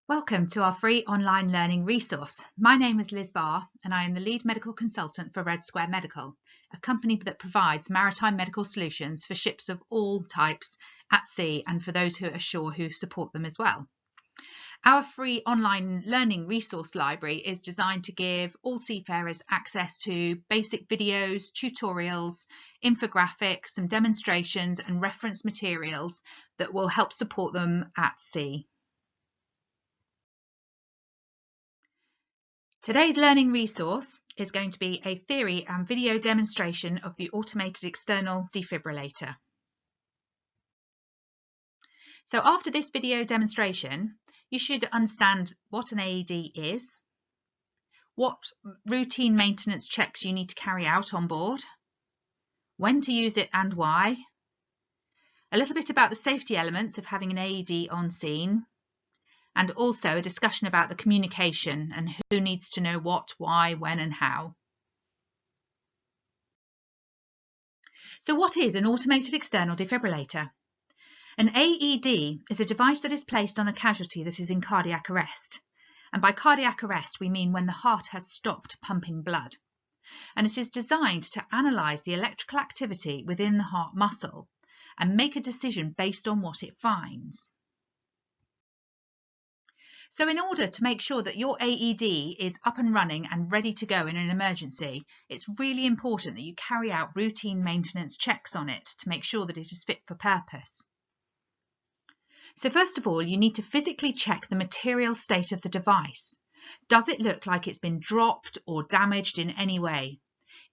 Welcome to our free online learning resource. My name is Liz Barr and I am the lead medical consultant for Red Square Medical, a company that provides maritime medical solutions for ships of all types at sea and for those who are ashore who support them as well. Our free online learning resource library is designed to give all seafarers access to basic videos, tutorials, infographics, some demonstrations and reference materials that will help support them at sea. Today's learning resource is going to be a theory and video demonstration of the automated external defibrillator. So after this video demonstration, you should understand what an AED is, what routine maintenance checks you need to carry out on board, when to use it and why, a little bit about the safety elements of having an AED on scene, and also a discussion about the communication and who needs to know what, why, when and how. So what is an automated external defibrillator? An AED is a device that is placed on a casualty that is in cardiac arrest. And by cardiac arrest, we mean when the heart has stopped pumping blood. And it is designed to analyse the electrical activity within the heart muscle and make a decision based on what it finds. So in order to make sure that your AED is up and running and ready to go in an emergency, it's really important that you carry out routine maintenance checks on it to make sure that it is fit for purpose. So first of all, you need to physically check the material state of the device. Does it look like it's been dropped or damaged in any way?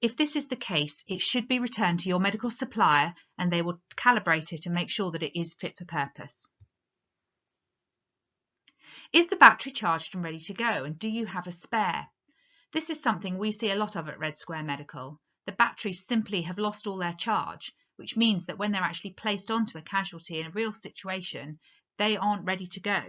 If this is the case, it should be returned to your medical supplier and they will calibrate it and make sure that it is fit for purpose. Is the battery charged and ready to go, and do you have a spare? This is something we see a lot of at Red Square Medical. The batteries simply have lost all their charge, which means that when they're actually placed onto a casualty in a real situation, they aren't ready to go.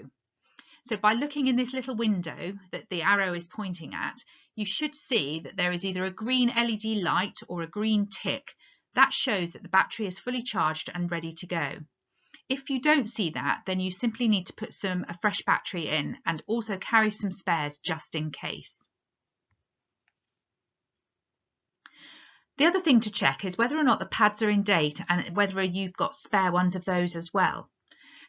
So by looking in this little window that the arrow is pointing at, you should see that there is either a green LED light or a green tick. That shows that the battery is fully charged and ready to go. If you don't see that, then you simply need to put a fresh battery in and also carry some spares just in case. The other thing to check is whether or not the pads are in date and whether you've got spare ones of those as well.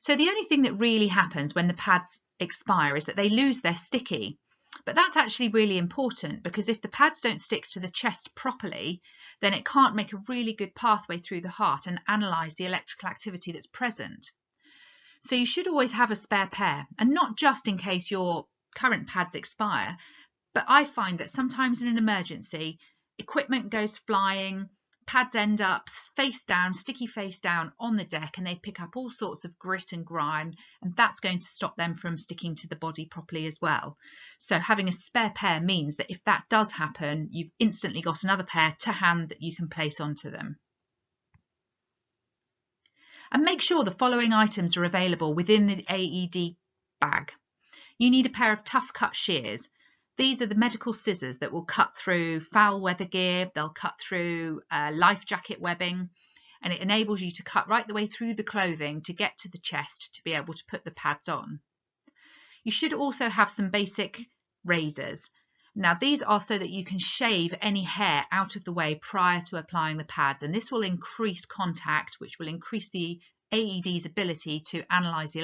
So the only thing that really happens when the pads expire is that they lose their sticky. But that's actually really important because if the pads don't stick to the chest properly, then it can't make a really good pathway through the heart and analyse the electrical activity that's present. So you should always have a spare pair, and not just in case your current pads expire, but I find that sometimes in an emergency, equipment goes flying, pads end up face down, sticky face down on the deck, and they pick up all sorts of grit and grime, and that's going to stop them from sticking to the body properly as well. So having a spare pair means that if that does happen, you've instantly got another pair to hand that you can place onto them. And make sure the following items are available within the AED bag. You need a pair of tough cut shears. These are the medical scissors that will cut through foul weather gear, they'll cut through life jacket webbing, and it enables you to cut right the way through the clothing to get to the chest to be able to put the pads on. You should also have some basic razors. Now these are so that you can shave any hair out of the way prior to applying the pads, and this will increase contact, which will increase the AED's ability to analyse the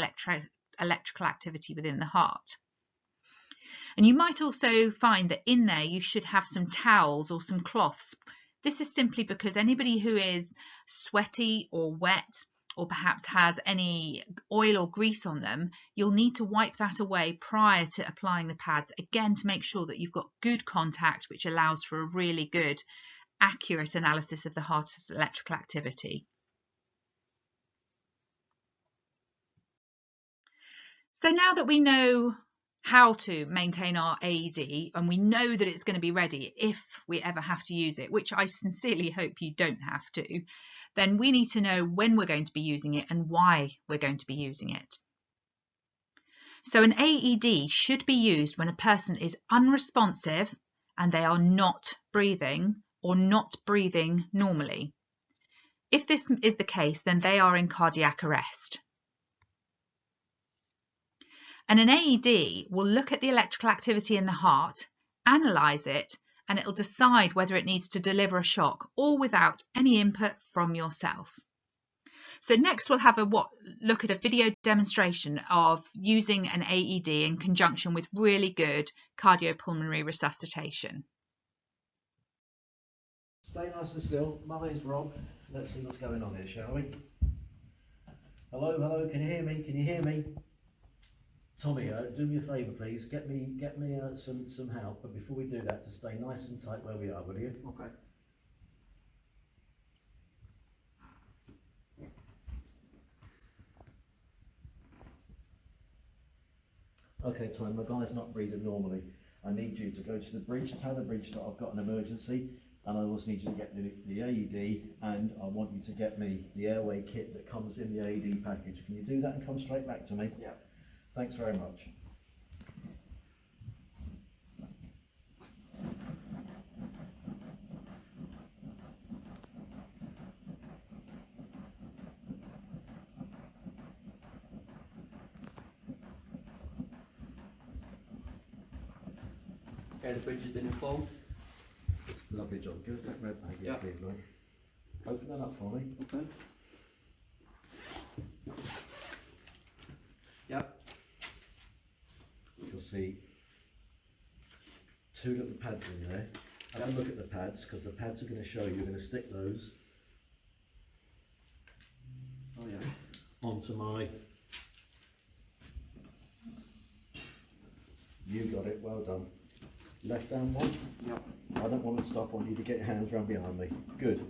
electrical activity within the heart. And you might also find that in there you should have some towels or some cloths. This is simply because anybody who is sweaty or wet or perhaps has any oil or grease on them, you'll need to wipe that away prior to applying the pads, again to make sure that you've got good contact, which allows for a really good, accurate analysis of the heart's electrical activity. So now that we know how to maintain our AED and we know that it's going to be ready if we ever have to use it, which I sincerely hope you don't have to, then we need to know when we're going to be using it and why we're going to be using it. So an AED should be used when a person is unresponsive and they are not breathing or not breathing normally. If this is the case, then they are in cardiac arrest. And an AED will look at the electrical activity in the heart, analyse it, and it'll decide whether it needs to deliver a shock, all without any input from yourself. So next we'll have a look at a video demonstration of using an AED in conjunction with really good cardiopulmonary resuscitation. Stay nice and still. My name's Rob. Let's see what's going on here, shall we? Hello, hello. Can you hear me? Can you hear me? Tommy, do me a favour, please. Get me some help. But before we do that, just stay nice and tight where we are, will you? Okay. Okay, Tommy. My guy's not breathing normally. I need you to go to the bridge, tell the bridge that I've got an emergency, and I also need you to get the AED, and I want you to get me the airway kit that comes in the AED package. Can you do that and come straight back to me? Yeah. Thanks very much. Okay, the bridge has been informed. Lovely job. Give us that red bag, yeah, please, mate. Open that up for me. Okay. Yep. You'll see 2 little pads in there. Have a look at the pads, because the pads are going to show you. You're going to stick those onto my. You got it. Well done. Left hand one. Yep. I don't want to stop. I want you to get your hands round behind me. Good.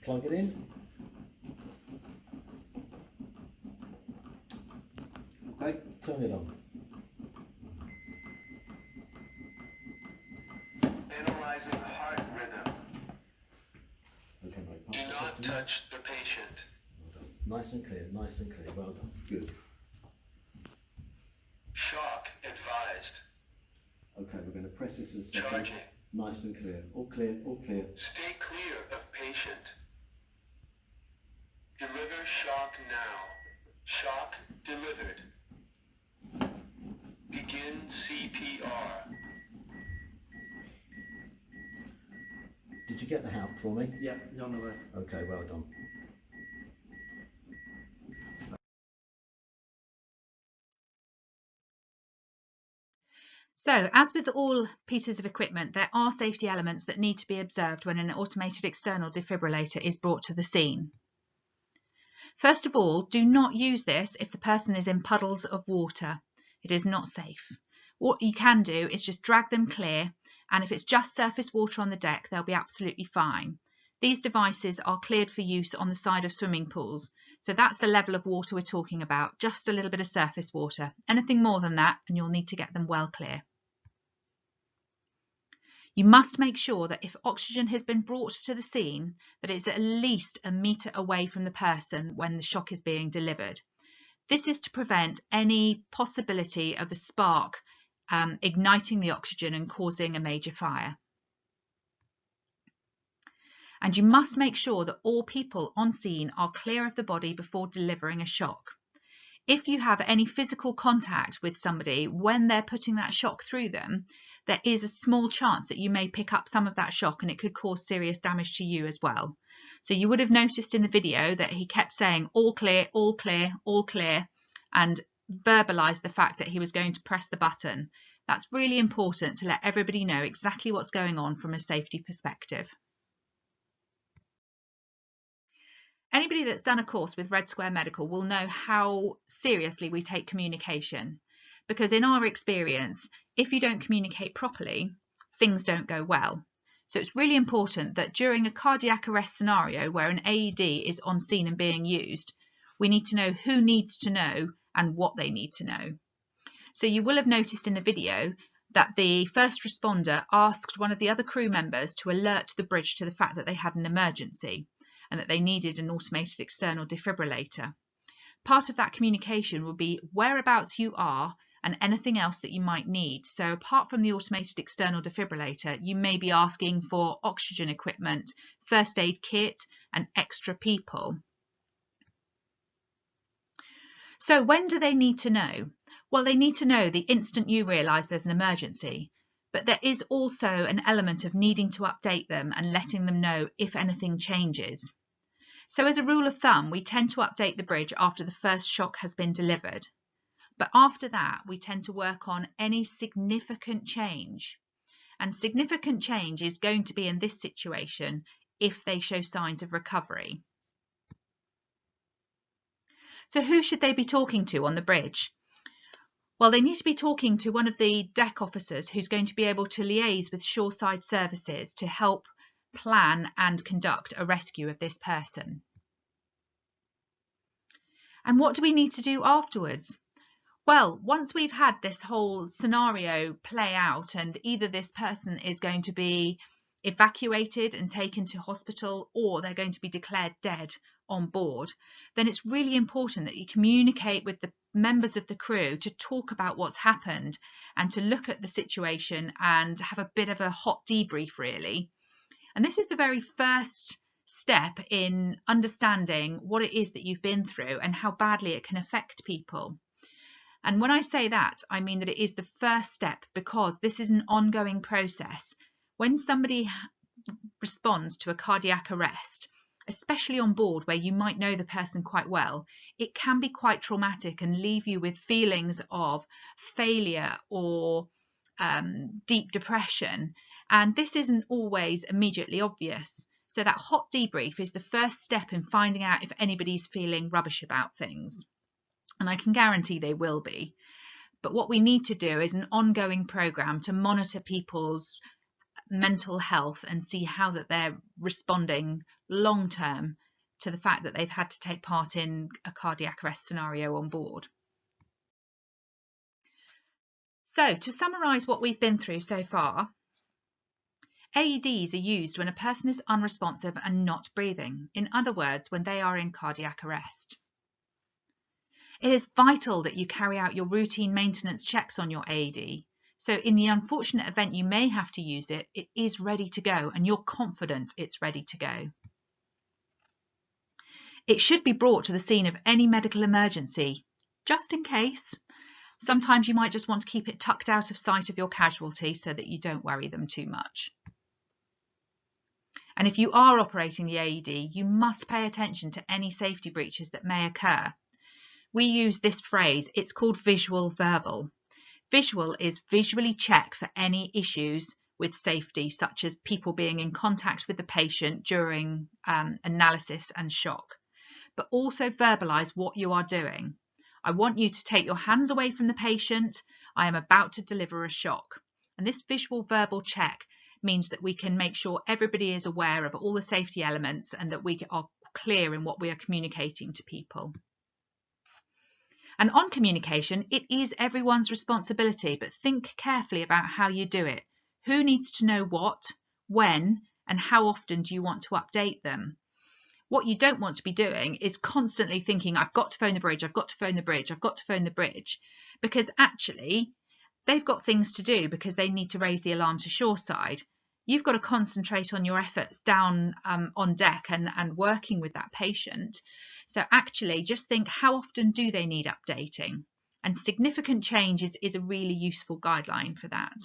Plug it in. Okay. Turn it on. Analyzing heart rhythm. Okay, mate. Do not touch the patient. Well done. Nice and clear. Nice and clear. Well done. Good. Shock advised. Okay, we're going to press this in a second. Charging. Nice and clear. All clear. All clear. Stay clear of patient. Deliver shock now. Shock delivered. Begin CPR. Did you get the help for me? Yeah, he's on the way. Okay, well done. So, as with all pieces of equipment, there are safety elements that need to be observed when an automated external defibrillator is brought to the scene. First of all, do not use this if the person is in puddles of water. It is not safe. What you can do is just drag them clear, and if it's just surface water on the deck, they'll be absolutely fine. These devices are cleared for use on the side of swimming pools, so that's the level of water we're talking about, just a little bit of surface water. Anything more than that, and you'll need to get them well clear. You must make sure that if oxygen has been brought to the scene, that it's at least a metre away from the person when the shock is being delivered. This is to prevent any possibility of a spark igniting the oxygen and causing a major fire. And you must make sure that all people on scene are clear of the body before delivering a shock. If you have any physical contact with somebody when they're putting that shock through them, there is a small chance that you may pick up some of that shock and it could cause serious damage to you as well. So you would have noticed in the video that he kept saying all clear, all clear, all clear, and verbalised the fact that he was going to press the button. That's really important to let everybody know exactly what's going on from a safety perspective. Anybody that's done a course with Red Square Medical will know how seriously we take communication, because in our experience, if you don't communicate properly, things don't go well. So it's really important that during a cardiac arrest scenario where an AED is on scene and being used, we need to know who needs to know and what they need to know. So you will have noticed in the video that the first responder asked one of the other crew members to alert the bridge to the fact that they had an emergency and that they needed an automated external defibrillator. Part of that communication will be whereabouts you are and anything else that you might need. So apart from the automated external defibrillator, you may be asking for oxygen equipment, first aid kit, and extra people. So when do they need to know? Well, they need to know the instant you realise there's an emergency, but there is also an element of needing to update them and letting them know if anything changes. So as a rule of thumb, we tend to update the bridge after the first shock has been delivered. But after that, we tend to work on any significant change. And significant change is going to be in this situation if they show signs of recovery. So who should they be talking to on the bridge? Well, they need to be talking to one of the deck officers who's going to be able to liaise with shoreside services to help plan and conduct a rescue of this person. And what do we need to do afterwards? Well, once we've had this whole scenario play out and either this person is going to be evacuated and taken to hospital or they're going to be declared dead on board, then it's really important that you communicate with the members of the crew to talk about what's happened and to look at the situation and have a bit of a hot debrief, really. And this is the very first step in understanding what it is that you've been through and how badly it can affect people. And when I say that, I mean that it is the first step, because this is an ongoing process. When somebody responds to a cardiac arrest, especially on board where you might know the person quite well, it can be quite traumatic and leave you with feelings of failure or deep depression. And this isn't always immediately obvious. So that hot debrief is the first step in finding out if anybody's feeling rubbish about things. And I can guarantee they will be. But what we need to do is an ongoing programme to monitor people's mental health and see how that they're responding long term to the fact that they've had to take part in a cardiac arrest scenario on board. So to summarise what we've been through so far, AEDs are used when a person is unresponsive and not breathing. In other words, when they are in cardiac arrest. It is vital that you carry out your routine maintenance checks on your AED. So in the unfortunate event you may have to use it, it is ready to go and you're confident it's ready to go. It should be brought to the scene of any medical emergency, just in case. Sometimes you might just want to keep it tucked out of sight of your casualty so that you don't worry them too much. And if you are operating the AED, you must pay attention to any safety breaches that may occur. We use this phrase, it's called visual verbal. Visual is visually check for any issues with safety, such as people being in contact with the patient during analysis and shock. But also verbalise what you are doing. I want you to take your hands away from the patient. I am about to deliver a shock. And this visual verbal check means that we can make sure everybody is aware of all the safety elements and that we are clear in what we are communicating to people. And on communication, it is everyone's responsibility, but think carefully about how you do it. Who needs to know what, when, and how often do you want to update them? What you don't want to be doing is constantly thinking, I've got to phone the bridge, I've got to phone the bridge, I've got to phone the bridge, because actually they've got things to do because they need to raise the alarm to shoreside. You've got to concentrate on your efforts down on deck and working with that patient. So actually just think, how often do they need updating? And significant change is a really useful guideline for that.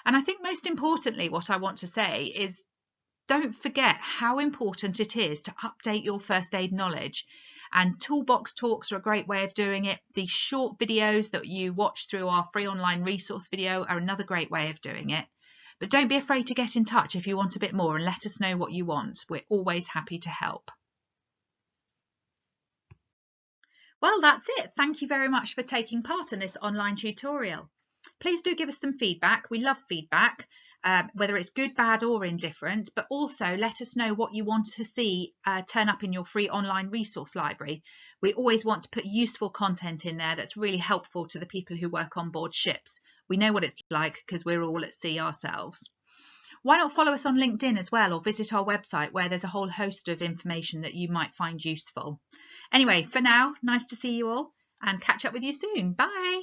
And I think most importantly, what I want to say is don't forget how important it is to update your first aid knowledge. And toolbox talks are a great way of doing it. These short videos that you watch through our free online resource video are another great way of doing it. But don't be afraid to get in touch if you want a bit more and let us know what you want. We're always happy to help. Well, that's it. Thank you very much for taking part in this online tutorial. Please do give us some feedback. We love feedback, whether it's good, bad or indifferent, but also let us know what you want to see turn up in your free online resource library. We always want to put useful content in there that's really helpful to the people who work on board ships. We know what it's like because we're all at sea ourselves. Why not follow us on LinkedIn as well, or visit our website where there's a whole host of information that you might find useful. Anyway, for now, nice to see you all and catch up with you soon. Bye.